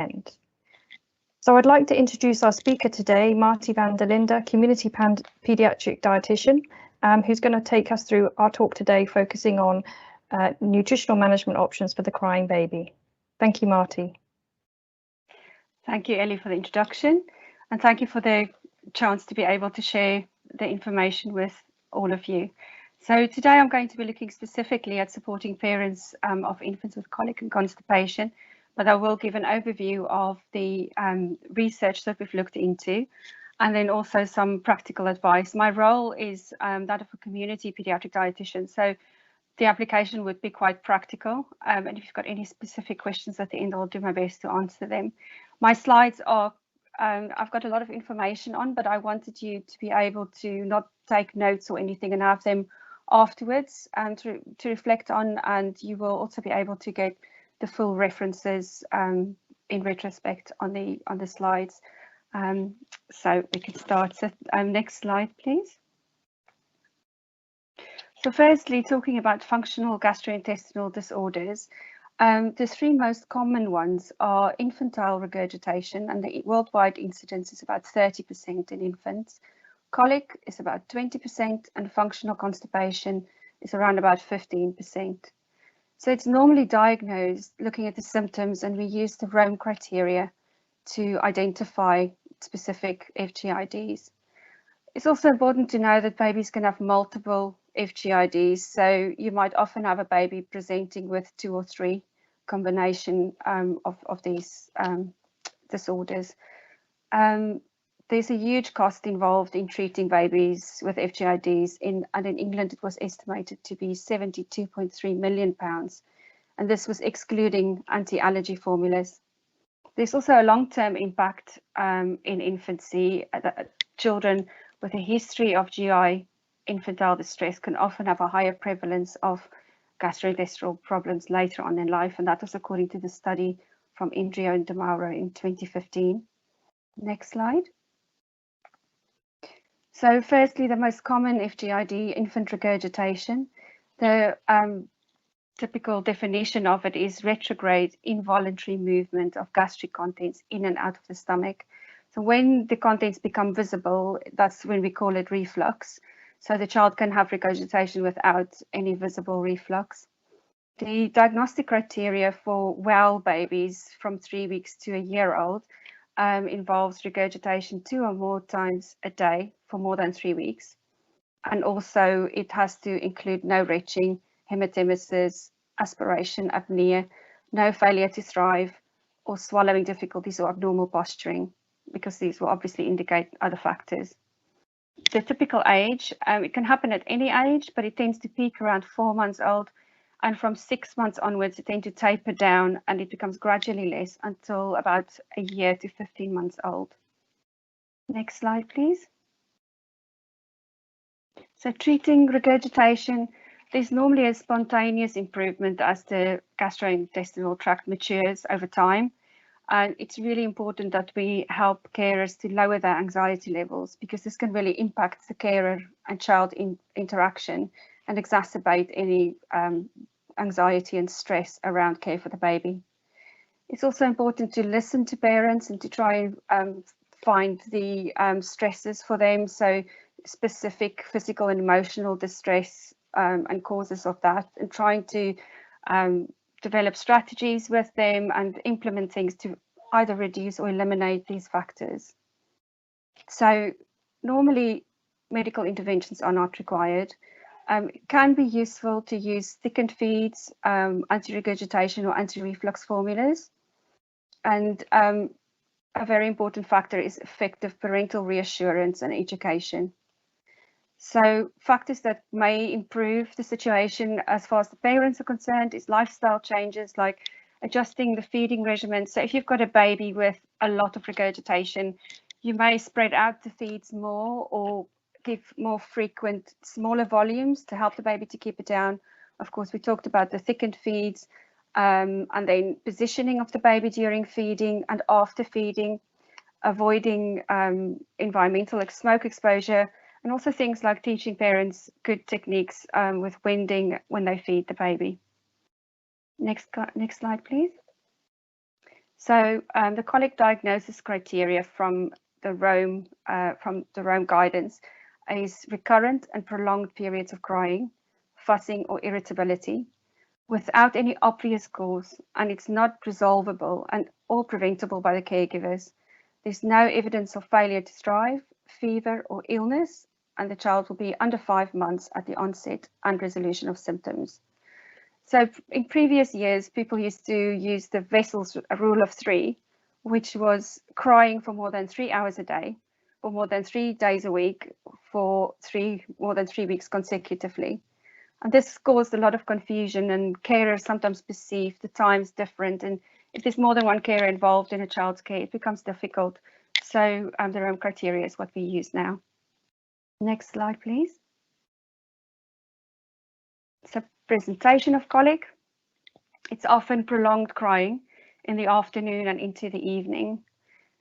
end. So I'd like to introduce our speaker today, Marti van der Linde, Community Paediatric Dietitian, who's going to take us through our talk today, focusing on nutritional management options for the crying baby. Thank you, Marti. Thank you, Ellie, for the introduction, and thank you for the chance to be able to share the information with all of you. So today I'm going to be looking specifically at supporting parents of infants with colic and constipation, but I will give an overview of the research that we've looked into, and then also some practical advice. My role is that of a community pediatric dietitian, so the application would be quite practical, and if you've got any specific questions at the end, I'll do my best to answer them. My slides are, I've got a lot of information on, but I wanted you to be able to not take notes or anything and have them afterwards and to reflect on, and you will also be able to get the full references in retrospect on the slides. So we can start. So, next slide, please. So firstly, talking about functional gastrointestinal disorders, the three most common ones are infantile regurgitation, and the worldwide incidence is about 30% in infants. Colic is about 20%, and functional constipation is around about 15%. So it's normally diagnosed looking at the symptoms, and we use the Rome criteria to identify specific FGIDs. It's also important to know that babies can have multiple FGIDs, so you might often have a baby presenting with 2 or 3 combination of these disorders. There's a huge cost involved in treating babies with FGIDs, and in England it was estimated to be £72.3 million, and this was excluding anti-allergy formulas. There's also a long-term impact in infancy. Children with a history of GI infantile distress can often have a higher prevalence of gastrointestinal problems later on in life, and that was according to the study from Indrio and DeMauro in 2015. Next slide. So firstly, the most common FGID, infant regurgitation. The typical definition of it is retrograde involuntary movement of gastric contents in and out of the stomach. So when the contents become visible, that's when we call it reflux. So the child can have regurgitation without any visible reflux. The diagnostic criteria for well babies from 3 weeks to a year old involves regurgitation 2 or more times a day for more than 3 weeks. And also it has to include no retching, hematemesis, aspiration, apnea, no failure to thrive, or swallowing difficulties or abnormal posturing, because these will obviously indicate other factors. The typical age, it can happen at any age, but it tends to peak around 4 months old, and from 6 months onwards it tends to taper down, and it becomes gradually less until about a year to 15 months old. Next slide, please. So treating regurgitation, there's normally a spontaneous improvement as the gastrointestinal tract matures over time. And it's really important that we help carers to lower their anxiety levels, because this can really impact the carer and child interaction and exacerbate any anxiety and stress around care for the baby. It's also important to listen to parents and to try and find the stresses for them, so specific physical and emotional distress and causes of that, and trying to develop strategies with them and implement things to either reduce or eliminate these factors. So normally medical interventions are not required. It can be useful to use thickened feeds, anti-regurgitation or anti-reflux formulas. And a very important factor is effective parental reassurance and education. So factors that may improve the situation as far as the parents are concerned is lifestyle changes, like adjusting the feeding regimen. So if you've got a baby with a lot of regurgitation, you may spread out the feeds more or give more frequent, smaller volumes to help the baby to keep it down. Of course, we talked about the thickened feeds, and then positioning of the baby during feeding and after feeding, avoiding environmental smoke exposure, and also things like teaching parents good techniques with winding when they feed the baby. Next slide, please. So the colic diagnosis criteria from the Rome guidance is recurrent and prolonged periods of crying, fussing or irritability without any obvious cause, and it's not resolvable and or preventable by the caregivers. There's no evidence of failure to strive, fever or illness, and the child will be under 5 months at the onset and resolution of symptoms. So in previous years, people used to use the Vessel's rule of 3, which was crying for more than 3 hours a day, for more than 3 days a week, for more than 3 weeks consecutively. And this caused a lot of confusion, and carers sometimes perceive the times different. And if there's more than one carer involved in a child's care, it becomes difficult. So the Rome criteria is what we use now. Next slide, please. So presentation of colic. It's often prolonged crying in the afternoon and into the evening.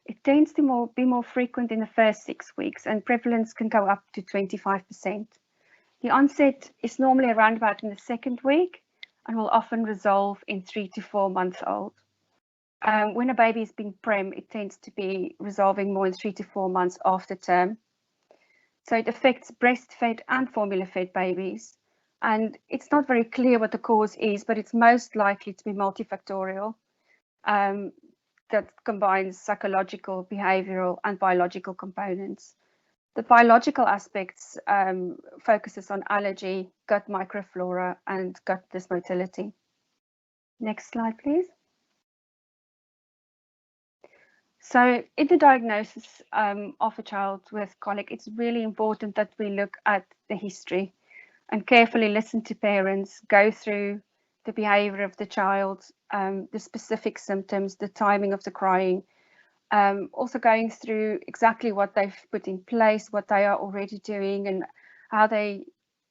It tends to be more frequent in the first 6 weeks, and prevalence can go up to 25%. The onset is normally around about in the 2nd week and will often resolve in 3 to 4 months old. When a baby is being prem, it tends to be resolving more in 3 to 4 months after term. So it affects breastfed and formula-fed babies. And it's not very clear what the cause is, but it's most likely to be multifactorial. That combines psychological, behavioral, and biological components. The biological aspects focuses on allergy, gut microflora, and gut dysmotility. Next slide, please. So in the diagnosis of a child with colic, it's really important that we look at the history and carefully listen to parents, go through the behavior of the child, the specific symptoms, the timing of the crying, also going through exactly what they've put in place, what they are already doing, and how they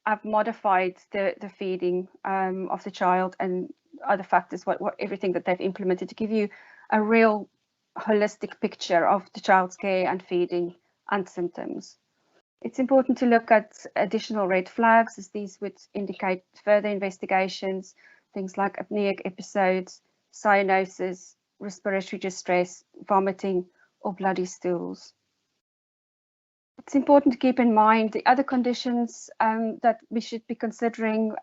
have modified the feeding of the child and other factors, everything that they've implemented to give you a real holistic picture of the child's care and feeding and symptoms. It's important to look at additional red flags, as these would indicate further investigations, things like apneic episodes, cyanosis, respiratory distress, vomiting, or bloody stools. It's important to keep in mind the other conditions that we should be considering,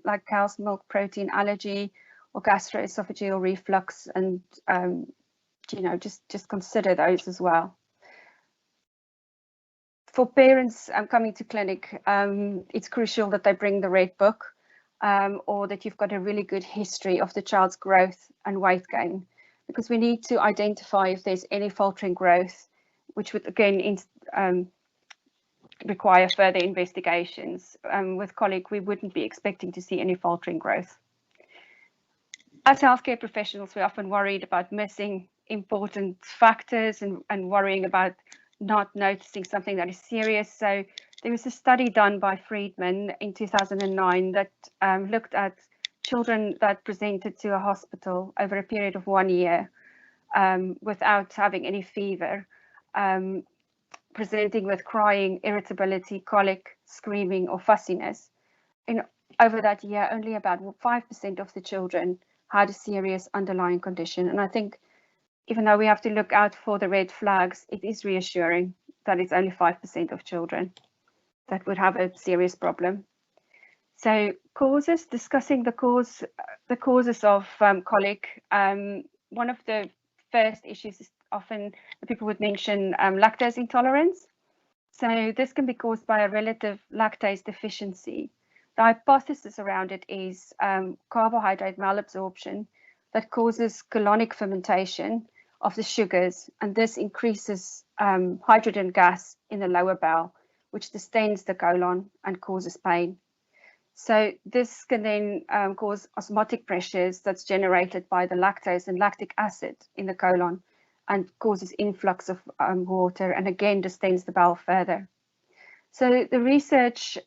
like cow's milk protein allergy or gastroesophageal reflux, and just consider those as well. For parents coming to clinic, it's crucial that they bring the red book, or that you've got a really good history of the child's growth and weight gain, because we need to identify if there's any faltering growth, which would again require further investigations. With colic, we wouldn't be expecting to see any faltering growth. As healthcare professionals, we're often worried about missing important factors and worrying about not noticing something that is serious. So there was a study done by Friedman in 2009 that looked at children that presented to a hospital over a period of 1 year without having any fever, presenting with crying, irritability, colic, screaming, or fussiness. And over that year, only about 5% of the children had a serious underlying condition. And I think even though we have to look out for the red flags, it is reassuring that it's only 5% of children that would have a serious problem. So causes, discussing the causes of colic. One of the first issues is often people would mention lactose intolerance. So this can be caused by a relative lactase deficiency. The hypothesis around it is carbohydrate malabsorption that causes colonic fermentation of the sugars, and this increases hydrogen gas in the lower bowel, which distends the colon and causes pain. So this can then cause osmotic pressures that's generated by the lactose and lactic acid in the colon and causes influx of water, and again distends the bowel further. So the research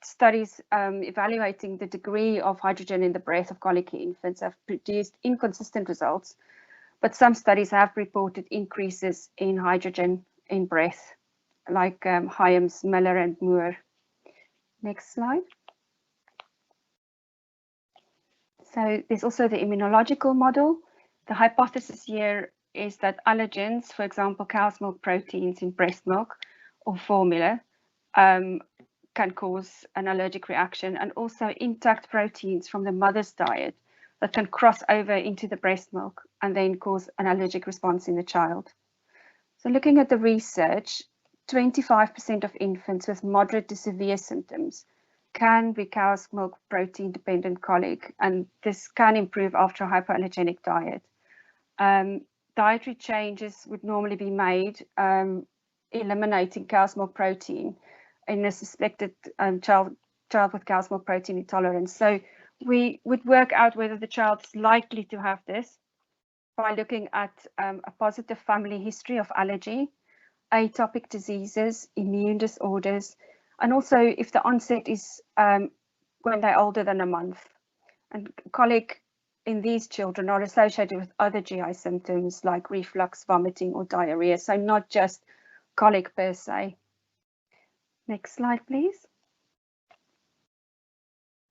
studies evaluating the degree of hydrogen in the breath of colicky infants have produced inconsistent results, but some studies have reported increases in hydrogen in breath, like Hyams, Miller, and Moore. Next slide. So there's also the immunological model. The hypothesis here is that allergens, for example, cow's milk proteins in breast milk or formula, can cause an allergic reaction, and also intact proteins from the mother's diet that can cross over into the breast milk and then cause an allergic response in the child. So looking at the research, 25% of infants with moderate to severe symptoms can be cow's milk protein dependent colic, and this can improve after a hypoallergenic diet. Dietary changes would normally be made, eliminating cow's milk protein in a suspected child with cow's milk protein intolerance. So we would work out whether the child is likely to have this by looking at a positive family history of allergy, atopic diseases, immune disorders, and also if the onset is when they're older than a month. And colic in these children are associated with other GI symptoms like reflux, vomiting, or diarrhea, so not just colic per se. Next slide, please.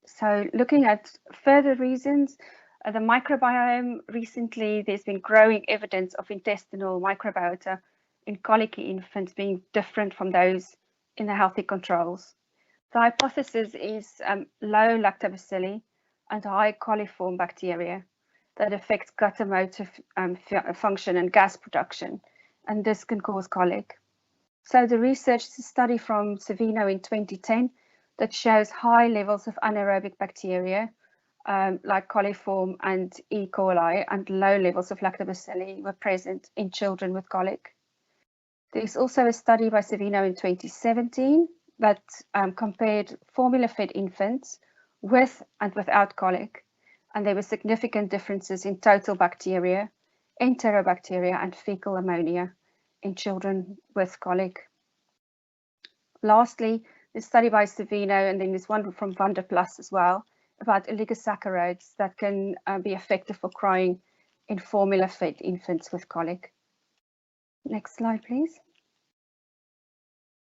So looking at further reasons, the microbiome, recently there's been growing evidence of intestinal microbiota in colicky infants being different from those in the healthy controls. The hypothesis is low lactobacilli and high coliform bacteria that affects gutter motor function and gas production, and this can cause colic. So the research is a study from Savino in 2010 that shows high levels of anaerobic bacteria like coliform and E. coli, and low levels of lactobacilli were present in children with colic. There's also a study by Savino in 2017 that compared formula-fed infants with and without colic, and there were significant differences in total bacteria, enterobacteria, and fecal ammonia in children with colic. Lastly, this study by Savino, and then there's one from Van der Plas as well, about oligosaccharides that can be effective for crying in formula-fed infants with colic. Next slide, please.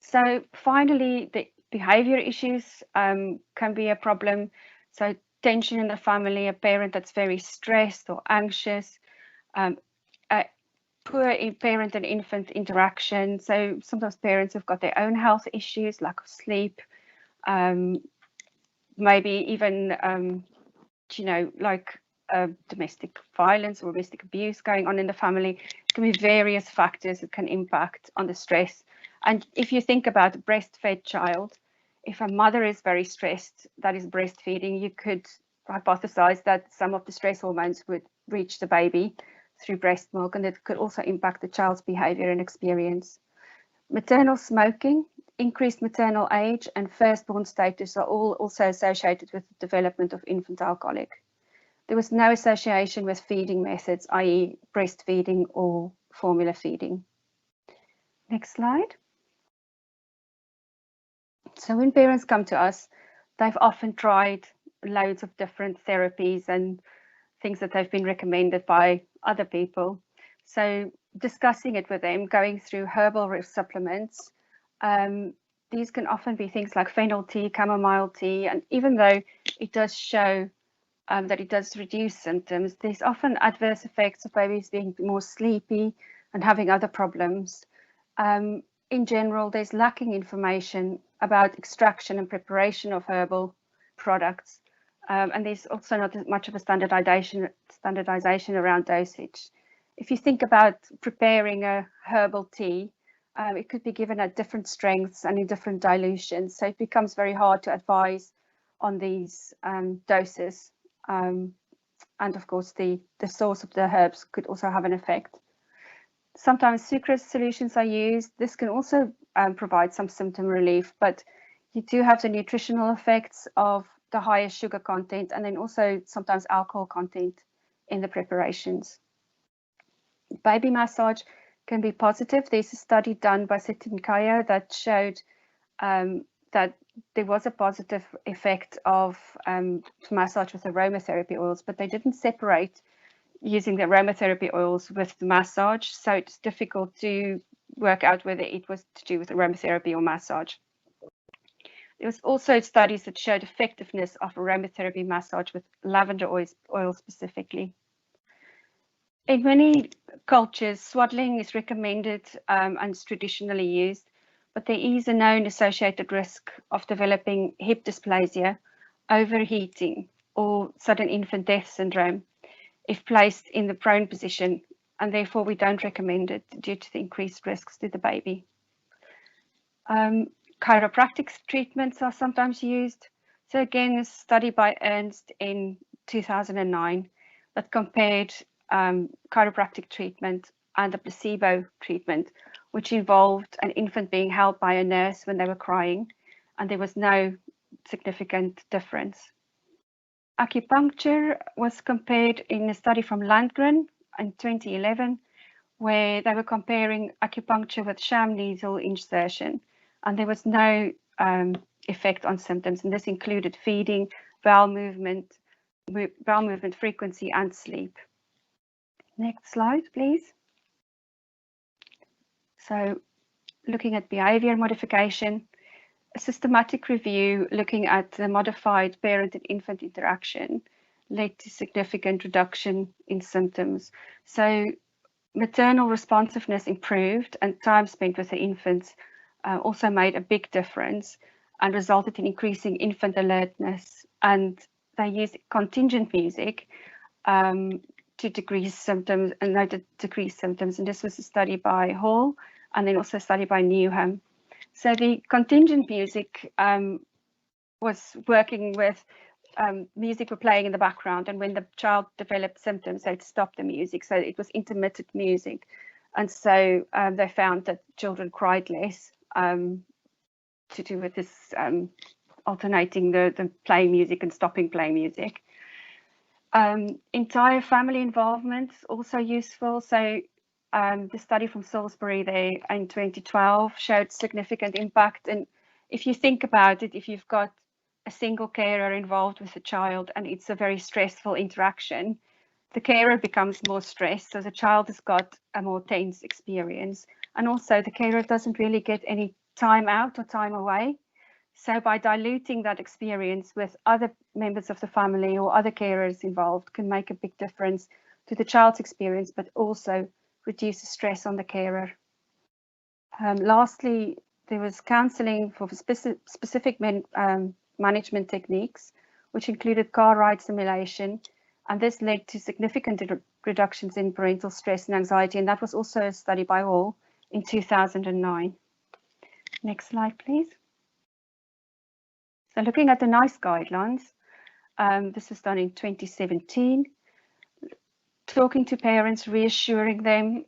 So finally, the behavior issues can be a problem. So tension in the family, a parent that's very stressed or anxious, poor parent and infant interaction. So sometimes parents have got their own health issues, lack of sleep, maybe even, like domestic violence or domestic abuse going on in the family. It can be various factors that can impact on the stress. And if you think about a breastfed child, if a mother is very stressed that is breastfeeding, you could hypothesize that some of the stress hormones would reach the baby through breast milk, and it could also impact the child's behavior and experience. Maternal smoking, increased maternal age, and firstborn status are all also associated with the development of infantile colic. There was no association with feeding methods, i.e. breastfeeding or formula feeding. Next slide. So when parents come to us, they've often tried loads of different therapies and things that have been recommended by other people. So discussing it with them, going through herbal supplements, these can often be things like fennel tea, chamomile tea, and even though it does show that it does reduce symptoms, there's often adverse effects of babies being more sleepy and having other problems. In general, there's lacking information about extraction and preparation of herbal products, and there's also not much of a standardization around dosage. If you think about preparing a herbal tea, it could be given at different strengths and in different dilutions, so it becomes very hard to advise on these doses. And of course, the source of the herbs could also have an effect. Sometimes sucrose solutions are used. This can also provide some symptom relief, but you do have the nutritional effects of the higher sugar content, and then also sometimes alcohol content in the preparations. Baby massage can be positive. There's a study done by Setinkaya that showed that there was a positive effect of massage with aromatherapy oils, but they didn't separate using the aromatherapy oils with the massage, so it's difficult to work out whether it was to do with aromatherapy or massage. There was also studies that showed effectiveness of aromatherapy massage with lavender oil specifically. In many cultures, swaddling is recommended and is traditionally used, but there is a known associated risk of developing hip dysplasia, overheating, or sudden infant death syndrome if placed in the prone position, and therefore we don't recommend it due to the increased risks to the baby. Chiropractic treatments are sometimes used. So again, a study by Ernst in 2009 that compared chiropractic treatment and a placebo treatment, which involved an infant being held by a nurse when they were crying, and there was no significant difference. Acupuncture was compared in a study from Linde in 2011, where they were comparing acupuncture with sham needle insertion, and there was no effect on symptoms, and this included feeding, bowel movement frequency, and sleep. Next slide, please. So looking at behavior modification, a systematic review looking at the modified parent and infant interaction led to significant reduction in symptoms. So maternal responsiveness improved, and time spent with the infants also made a big difference and resulted in increasing infant alertness. And they used contingent music to decrease symptoms and noted decreased symptoms. And this was a study by Hall and then also a study by Newham. So the contingent music was working with music were playing in the background, and when the child developed symptoms, they'd stop the music. So it was intermittent music. And so they found that children cried less to do with this alternating the playing music and stopping playing music. Entire family involvement is also useful. So the study from Salisbury there in 2012 showed significant impact. And if you think about it, if you've got a single carer involved with a child and it's a very stressful interaction, the carer becomes more stressed, so the child has got a more tense experience, and also the carer doesn't really get any time out or time away. So by diluting that experience with other members of the family or other carers involved can make a big difference to the child's experience, but also reduce the stress on the carer. Lastly, there was counselling for specific management techniques, which included car ride simulation, and this led to significant reductions in parental stress and anxiety, and that was also a study by Hall in 2009. Next slide, please. So looking at the NICE guidelines, this was done in 2017, talking to parents, reassuring them,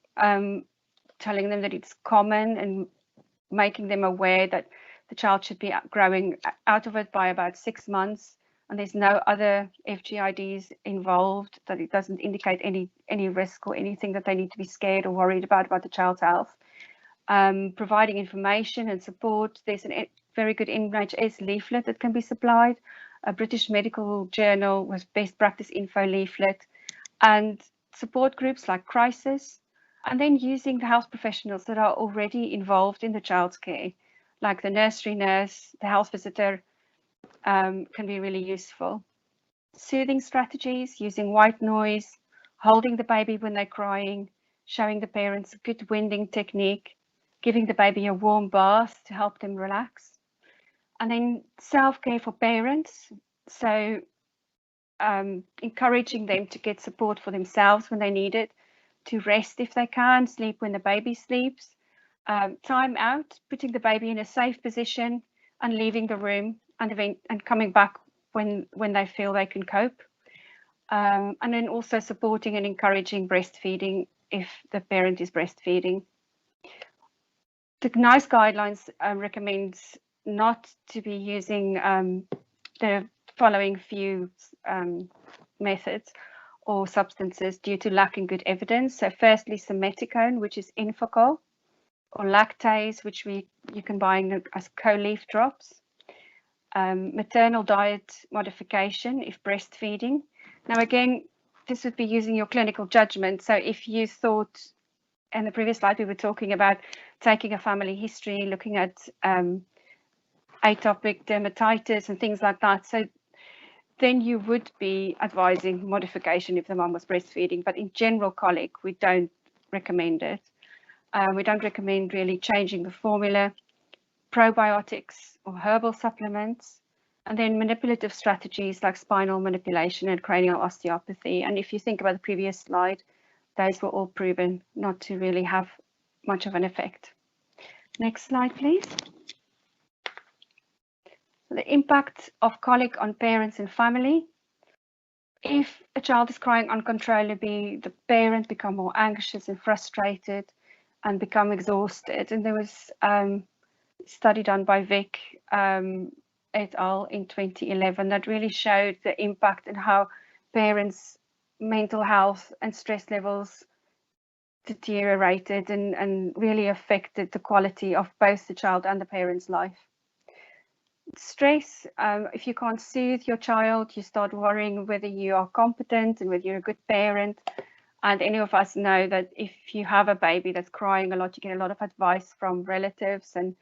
telling them that it's common and making them aware that the child should be growing out of it by about 6 months, and there's no other FGIDs involved, that it doesn't indicate any risk or anything that they need to be scared or worried about the child's health. Providing information and support. There's a very good NHS leaflet that can be supplied, a British Medical Journal with best practice info leaflet, and support groups like Crisis, and then using the health professionals that are already involved in the child's care, like the nursery nurse, the health visitor, can be really useful. Soothing strategies, using white noise, holding the baby when they're crying, showing the parents a good winding technique, giving the baby a warm bath to help them relax. And then self-care for parents, so encouraging them to get support for themselves when they need it, to rest if they can, sleep when the baby sleeps, time out, putting the baby in a safe position and leaving the room and coming back when they feel they can cope. And then also supporting and encouraging breastfeeding if the parent is breastfeeding. The NICE guidelines recommends not to be using the following few methods or substances due to lacking good evidence. So firstly, simethicone, which is Infocol, or lactase, which you can buy as co-leaf drops. Maternal diet modification if breastfeeding. Now again, this would be using your clinical judgment. So if you thought, in the previous slide, we were talking about taking a family history, looking at atopic dermatitis and things like that. So then you would be advising modification if the mum was breastfeeding. But in general colic, we don't recommend it. We don't recommend really changing the formula, probiotics or herbal supplements, and then manipulative strategies like spinal manipulation and cranial osteopathy. And if you think about the previous slide, those were all proven not to really have much of an effect. Next slide, please. So the impact of colic on parents and family. If a child is crying uncontrollably, the parent become more anxious and frustrated and become exhausted. And there was a study done by Vic et al. In 2011 that really showed the impact and how parents' mental health and stress levels deteriorated and really affected the quality of both the child and the parent's life. Stress, if you can't soothe your child, you start worrying whether you are competent and whether you're a good parent. And any of us know that if you have a baby that's crying a lot, you get a lot of advice from relatives and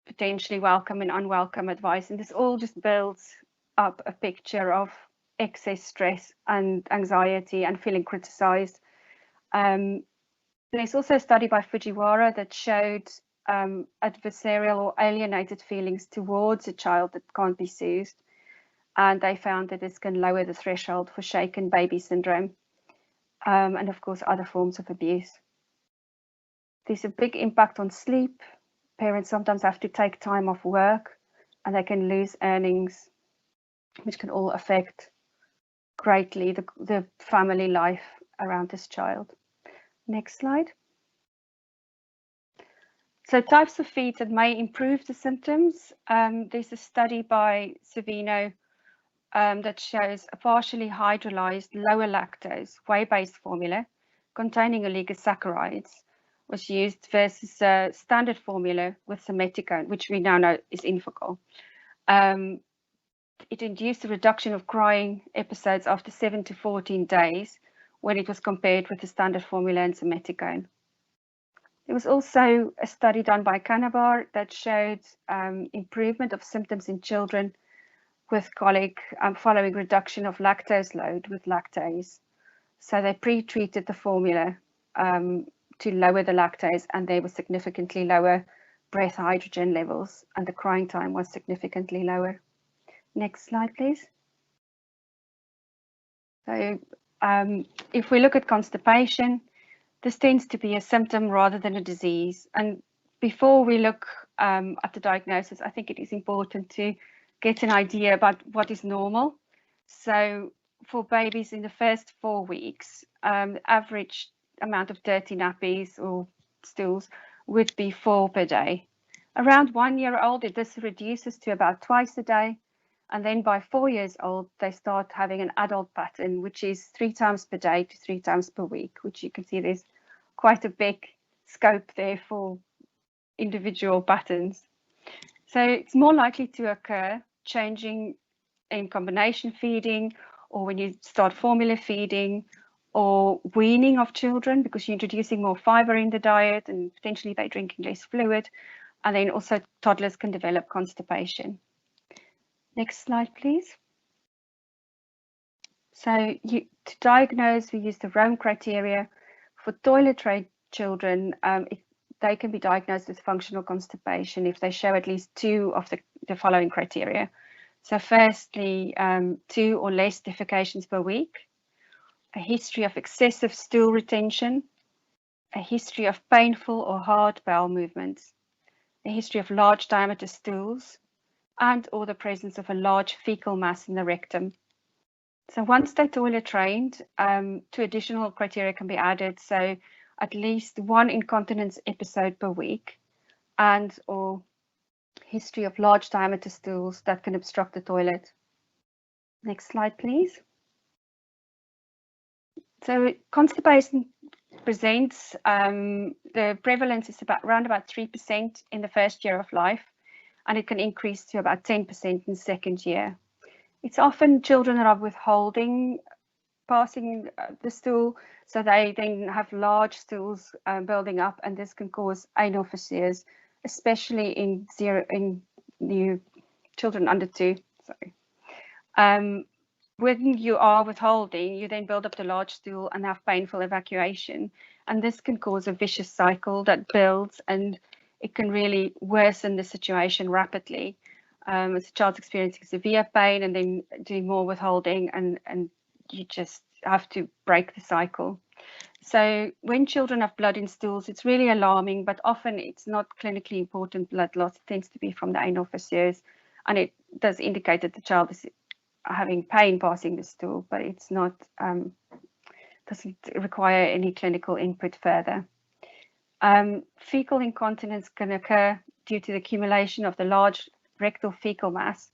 potentially welcome and unwelcome advice. And this all just builds up a picture of excess stress and anxiety and feeling criticized. There's also a study by Fujiwara that showed adversarial or alienated feelings towards a child that can't be soothed. And they found that this can lower the threshold for shaken baby syndrome and, of course, other forms of abuse. There's a big impact on sleep. Parents sometimes have to take time off work and they can lose earnings, which can all affect greatly the family life around this child. Next slide. So types of feeds that may improve the symptoms. There's a study by Savino that shows a partially hydrolyzed lower lactose whey-based formula containing oligosaccharides was used versus a standard formula with simethicone, which we now know is Infocol. It induced a reduction of crying episodes after 7 to 14 days when it was compared with the standard formula and simethicone. There was also a study done by Canabar that showed improvement of symptoms in children with colic following reduction of lactose load with lactase. So they pre-treated the formula to lower the lactase, and there was significantly lower breath hydrogen levels, and the crying time was significantly lower. Next slide, please. So if we look at constipation, this tends to be a symptom rather than a disease. And before we look at the diagnosis, I think it is important to get an idea about what is normal. So for babies in the first 4 weeks, average amount of dirty nappies or stools would be 4 per day. Around 1 year old, this reduces to about twice a day. And then by 4 years old, they start having an adult pattern, which is 3 times per day to 3 times per week, which you can see there's quite a big scope there for individual patterns. So it's more likely to occur changing in combination feeding, or when you start formula feeding, or weaning of children because you're introducing more fiber in the diet and potentially they're drinking less fluid. And then also toddlers can develop constipation. Next slide, please. So to diagnose, we use the Rome criteria. For toilet tray children, they can be diagnosed with functional constipation if they show at least 2 of the following criteria. So firstly, 2 or less defecations per week, a history of excessive stool retention, a history of painful or hard bowel movements, a history of large diameter stools, and or the presence of a large fecal mass in the rectum. So once they're toilet trained, 2 additional criteria can be added. So at least 1 incontinence episode per week, and or history of large diameter stools that can obstruct the toilet. Next slide, please. So constipation presents, the prevalence is around about 3% in the first year of life, and it can increase to about 10% in the second year. It's often children that are withholding passing the stool, so they then have large stools building up, and this can cause anal fissures, especially in new children under 2. Sorry. when you are withholding, you then build up the large stool and have painful evacuation. And this can cause a vicious cycle that builds, and it can really worsen the situation rapidly. As the child's experiencing severe pain and then doing more withholding, and you just have to break the cycle. So when children have blood in stools, it's really alarming, but often it's not clinically important blood loss. It tends to be from the anal fissures, and it does indicate that the child is having pain passing the stool, but it's not doesn't require any clinical input further. Fecal incontinence can occur due to the accumulation of the large rectal fecal mass,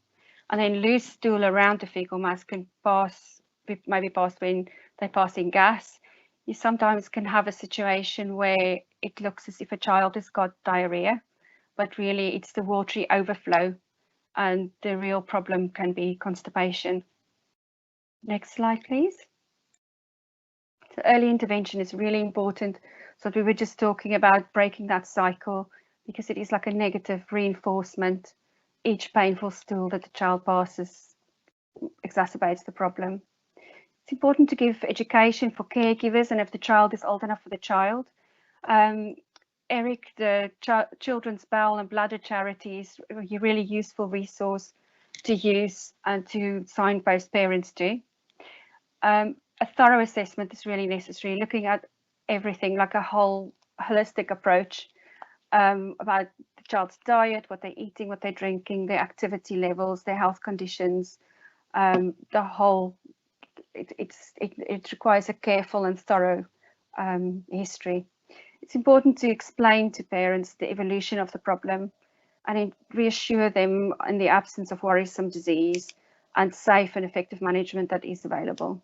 and then loose stool around the fecal mass can maybe pass when they're passing gas. You sometimes can have a situation where it looks as if a child has got diarrhea, but really it's the watery overflow, and the real problem can be constipation. Next slide, please. So early intervention is really important. So we were just talking about breaking that cycle, because it is like a negative reinforcement. Each painful stool that the child passes exacerbates the problem. It's important to give education for caregivers, and if the child is old enough for the child. Eric, the Children's Bowel and Bladder Charity, is a really useful resource to use and to signpost parents to. A thorough assessment is really necessary, looking at everything, like a whole holistic approach about the child's diet, what they're eating, what they're drinking, their activity levels, their health conditions, the whole. It requires a careful and thorough history. It's important to explain to parents the evolution of the problem and reassure them in the absence of worrisome disease and safe and effective management that is available.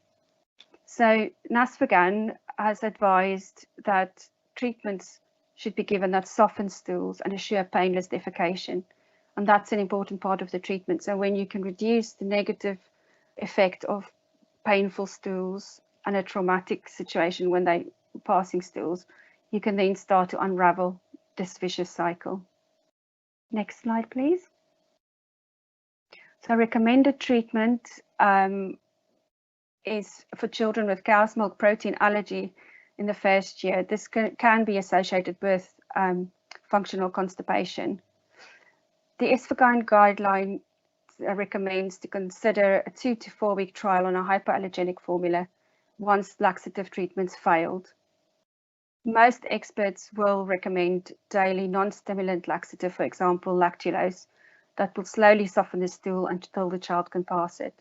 So NASFGAN has advised that treatments should be given that soften stools and assure painless defecation. And that's an important part of the treatment. So when you can reduce the negative effect of painful stools and a traumatic situation when they're passing stools, you can then start to unravel this vicious cycle. Next slide, please. So recommended treatment is for children with cow's milk protein allergy in the first year. This can be associated with functional constipation. The SFGAN guideline recommends to consider a 2 to 4 week trial on a hypoallergenic formula once laxative treatments failed. Most experts will recommend daily non-stimulant laxative, for example, lactulose, that will slowly soften the stool until the child can pass it.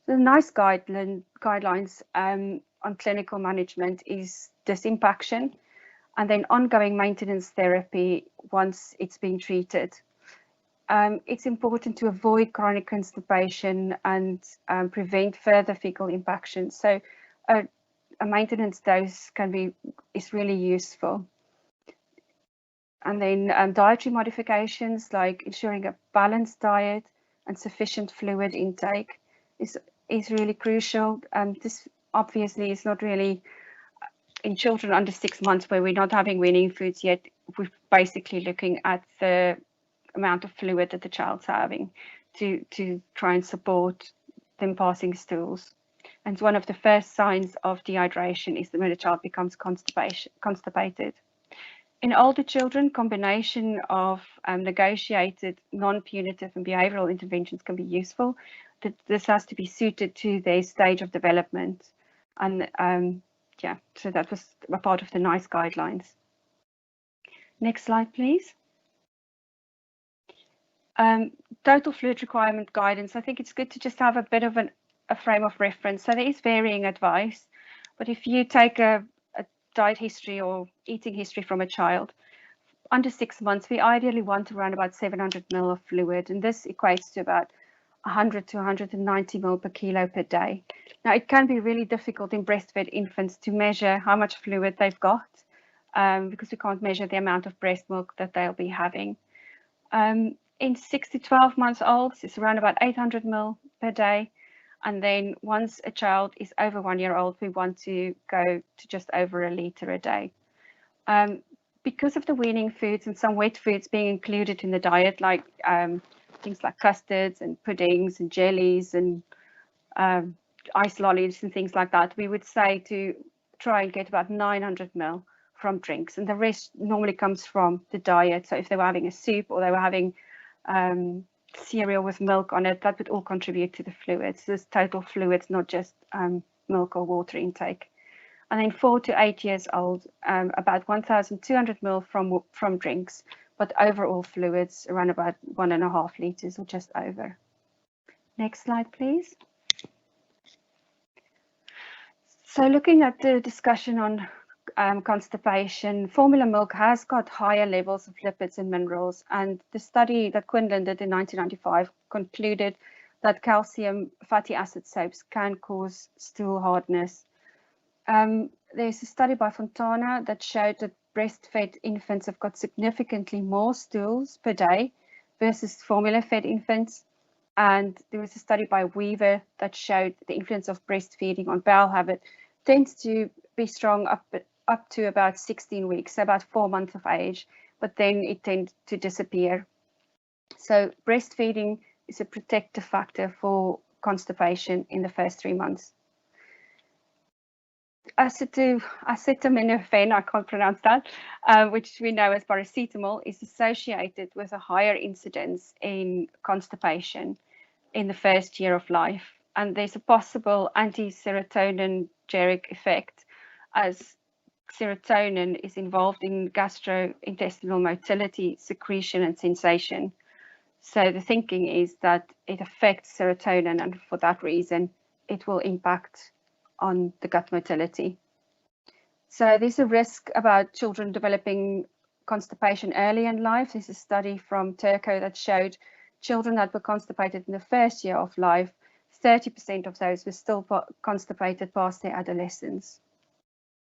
The nice guidelines on clinical management is disimpaction and then ongoing maintenance therapy once it's been treated. It's important to avoid chronic constipation and prevent further fecal impaction. So a maintenance dose is really useful. And then dietary modifications like ensuring a balanced diet and sufficient fluid intake is really crucial. This obviously is not really in children under 6 months where we're not having weaning foods yet. We're basically looking at the amount of fluid that the child's having to try and support them passing stools. And one of the first signs of dehydration is when a child becomes constipated. In older children, combination of negotiated non-punitive and behavioral interventions can be useful. This has to be suited to their stage of development. And yeah, so that was a part of the NICE guidelines. Next slide, please. Total fluid requirement guidance. I think it's good to just have a bit of a frame of reference. So there is varying advice, but if you take a diet history or eating history from a child under 6 months, we ideally want around about 700 ml of fluid, and this equates to about 100 to 190 ml per kilo per day. Now, it can be really difficult in breastfed infants to measure how much fluid they've got because we can't measure the amount of breast milk that they'll be having. In 6 to 12 months old, it's around about 800 ml per day. And then once a child is over 1 year old, we want to go to just over a litre a day. Because of the weaning foods and some wet foods being included in the diet, like things like custards and puddings and jellies and ice lollies and things like that, we would say to try and get about 900 ml from drinks, and the rest normally comes from the diet. So if they were having a soup or they were having cereal with milk on it, that would all contribute to the fluids. This total fluids, not just milk or water intake. And then 4 to 8 years old, about 1,200 ml from drinks, but overall fluids around about 1.5 liters or just over. Next slide, please. So looking at the discussion on constipation, formula milk has got higher levels of lipids and minerals, and the study that Linde did in 1995 concluded that calcium fatty acid soaps can cause stool hardness. There's a study by Fontana that showed that breastfed infants have got significantly more stools per day versus formula-fed infants. And there was a study by Weaver that showed the influence of breastfeeding on bowel habit tends to be strong up to about 16 weeks, so about 4 months of age, but then it tends to disappear. So breastfeeding is a protective factor for constipation in the first 3 months. Acetaminophen, I can't pronounce that, which we know as paracetamol, is associated with a higher incidence in constipation in the first year of life. And there's a possible anti-serotonergic effect, as serotonin is involved in gastrointestinal motility, secretion, and sensation. So the thinking is that it affects serotonin, and for that reason, it will impact on the gut motility. So there's a risk about children developing constipation early in life. There's a study from Turco that showed children that were constipated in the first year of life, 30% of those were still constipated past their adolescence.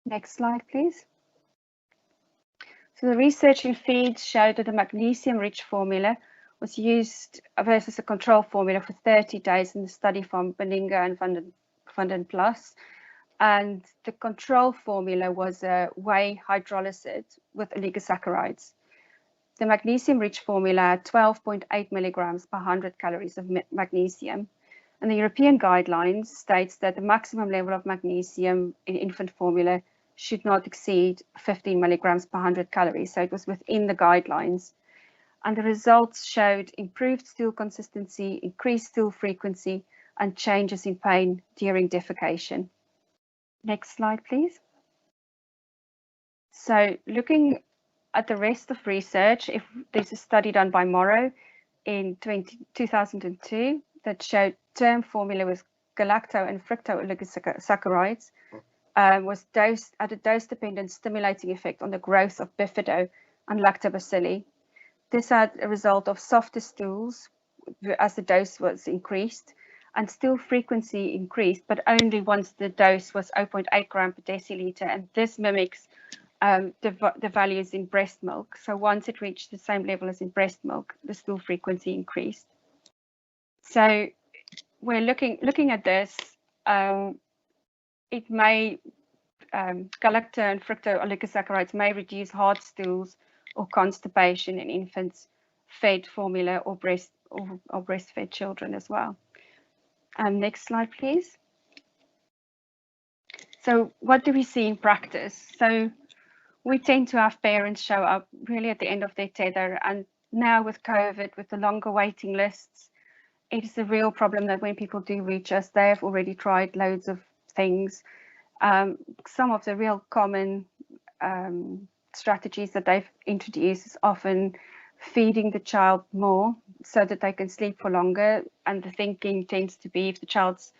Next slide, please. So the research in feeds showed that a magnesium-rich formula was used versus a control formula for 30 days in the study from Linde and Van den Plas. And the control formula was a whey hydrolysate with oligosaccharides. The magnesium-rich formula had 12.8 milligrams per 100 calories of magnesium. And the European guidelines states that the maximum level of magnesium in infant formula should not exceed 15 milligrams per 100 calories. So it was within the guidelines. And the results showed improved stool consistency, increased stool frequency, and changes in pain during defecation. Next slide, please. So looking at the rest of research, if there's a study done by Morrow in 2002 that showed term formula with galacto and fructo oligosaccharides was dosed at a dose-dependent stimulating effect on the growth of bifido and lactobacilli. This had a result of softer stools as the dose was increased, and stool frequency increased, but only once the dose was 0.8 gram per deciliter, and this mimics the values in breast milk. So once it reached the same level as in breast milk, the stool frequency increased. So we're looking at this. It may galacto and fructo oligosaccharides may reduce hard stools or constipation in infants fed formula or breastfed children as well. Next slide, please. So what do we see in practice? So we tend to have parents show up really at the end of their tether, and now with COVID, with the longer waiting lists, it is a real problem that when people do reach us, they have already tried loads of things. Some of the real common strategies that they've introduced is often feeding the child more so that they can sleep for longer, and the thinking tends to be if the child's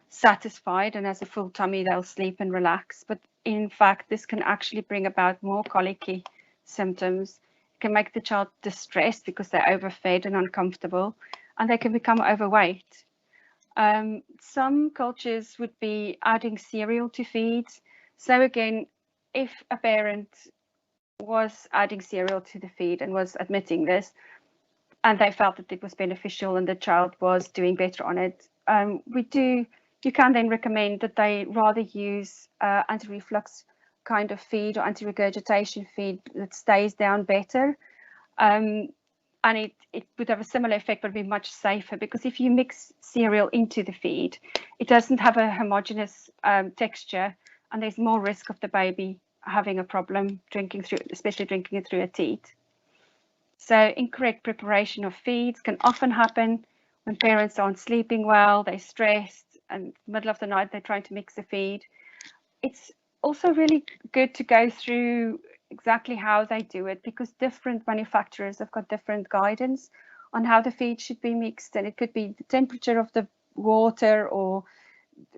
satisfied and has a full tummy, they'll sleep and relax. But in fact, this can actually bring about more colicky symptoms. It can make the child distressed because they're overfed and uncomfortable, and they can become overweight. Some cultures would be adding cereal to feeds. So again, if a parent was adding cereal to the feed and was admitting this, and they felt that it was beneficial and the child was doing better on it, you can then recommend that they rather use anti-reflux kind of feed or anti-regurgitation feed that stays down better. and it would have a similar effect, but be much safer, because if you mix cereal into the feed, it doesn't have a homogeneous texture, and there's more risk of the baby having a problem drinking through, especially drinking it through a teat. So incorrect preparation of feeds can often happen when parents aren't sleeping well, they're stressed, and middle of the night they're trying to mix the feed. It's also really good to go through exactly how they do it, because different manufacturers have got different guidance on how the feed should be mixed, and it could be the temperature of the water or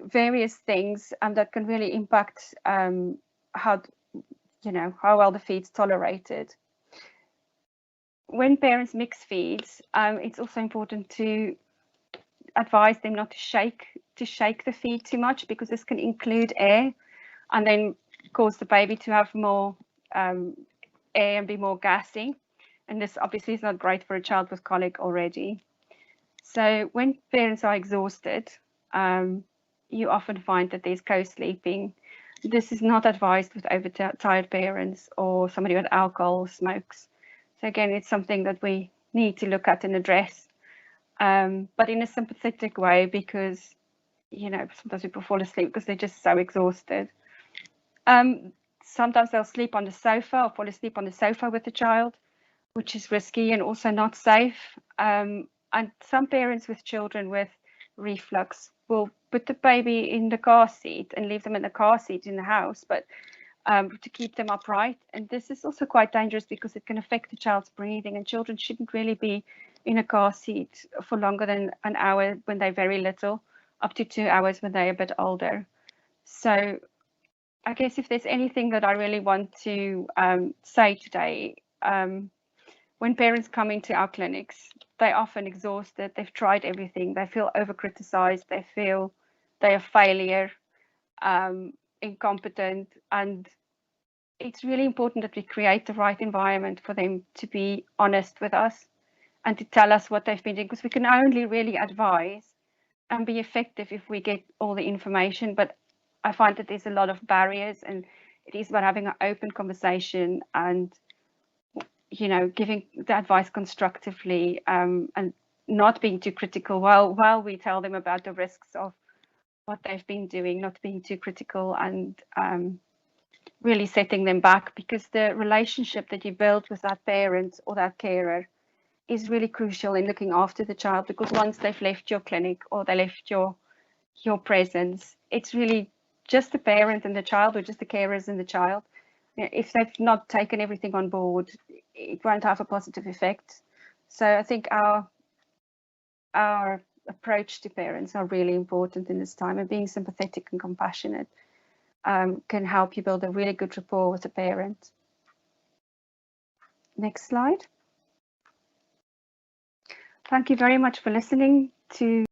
various things that can really impact how well the feed's tolerated. When parents mix feeds, it's also important to advise them not to shake the feed too much, because this can include air and then cause the baby to have more air and be more gassy. And this obviously is not great for a child with colic already. So when parents are exhausted, you often find that there's co-sleeping. This is not advised with overtired parents or somebody with alcohol or smokes. So again, it's something that we need to look at and address, but in a sympathetic way, because, sometimes people fall asleep because they're just so exhausted. Sometimes they'll sleep on the sofa or fall asleep on the sofa with the child, which is risky and also not safe. And some parents with children with reflux will put the baby in the car seat and leave them in the car seat in the house, but to keep them upright. And this is also quite dangerous because it can affect the child's breathing, and children shouldn't really be in a car seat for longer than an hour when they're very little, up to 2 hours when they're a bit older. So I guess if there's anything that I really want to say today, when parents come into our clinics, they're often exhausted, they've tried everything, they feel over-criticized, they feel they're a failure, incompetent, and it's really important that we create the right environment for them to be honest with us and to tell us what they've been doing, because we can only really advise and be effective if we get all the information. But I find that there's a lot of barriers, and it is about having an open conversation and giving the advice constructively, and not being too critical while we tell them about the risks of what they've been doing, not being too critical, and really setting them back, because the relationship that you build with that parent or that carer is really crucial in looking after the child, because once they've left your clinic or they left your presence, it's really just the parent and the child, or just the carers and the child. If they've not taken everything on board, it won't have a positive effect. So I think our approach to parents are really important in this time, and being sympathetic and compassionate can help you build a really good rapport with the parent. Next slide. Thank you very much for listening to